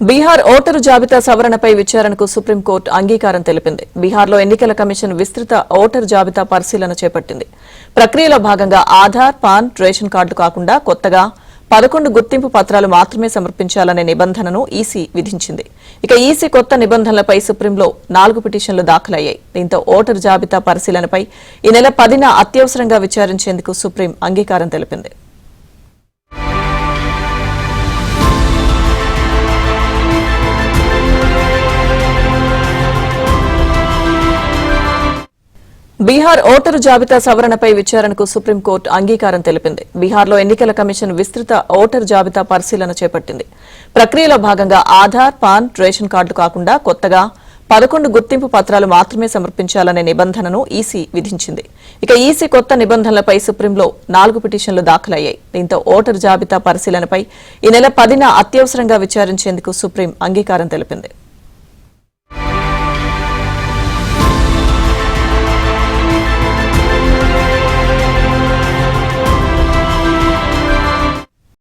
Bihar voter జాబితా సవరణపై విచారణకు supreme court అంగీకారం తెలిపింది. బీహార్లో ఎన్నికల కమిషన్ విస్తృత ఓటరు జాబితా పరిశీలన చేపట్టింది. ప్రక్రియలో భాగంగా ఆధార్, పాన్, రేషన్ కార్డు కాకుండా కొత్తగా 11 గుర్తింపు పత్రాలు మాత్రమే సమర్పించాలనే నిబంధనను ఈసీ విధించింది. ఇక ఈసీ కొత్త నిబంధనలపై సుప్రీంలో 4 పిటిషన్లు దాఖలయ్యాయి. దీంతో ఓటరు జాబితా పరిశీలనపై ఈ నెల 10న అత్యవసరంగా విచారించేందుకు సుప్రీం అంగీకారం తెలిపింది. బీహార్ ఓటరు జాబితా సవరణపై విచారణకు సుప్రీంకోర్టు అంగీకారం తెలిపింది. బీహార్లో ఎన్నికల కమిషన్ విస్తృత ఓటరు జాబితా పరిశీలన చేపట్టింది. ప్రక్రియలో భాగంగా ఆధార్, పాన్, రేషన్ కార్డు కాకుండా కొత్తగా 11 గుర్తింపు పత్రాలు మాత్రమే సమర్పించాలనే నిబంధనను ఈసీ విధించింది. ఇక ఈసీ కొత్త నిబంధనలపై సుప్రీంలో 4 పిటిషన్లు దాఖలయ్యాయి. దీంతో ఓటరు జాబితా పరిశీలనపై ఈ నెల 10న అత్యవసరంగా విచారించేందుకు సుప్రీం అంగీకారం తెలిపింది.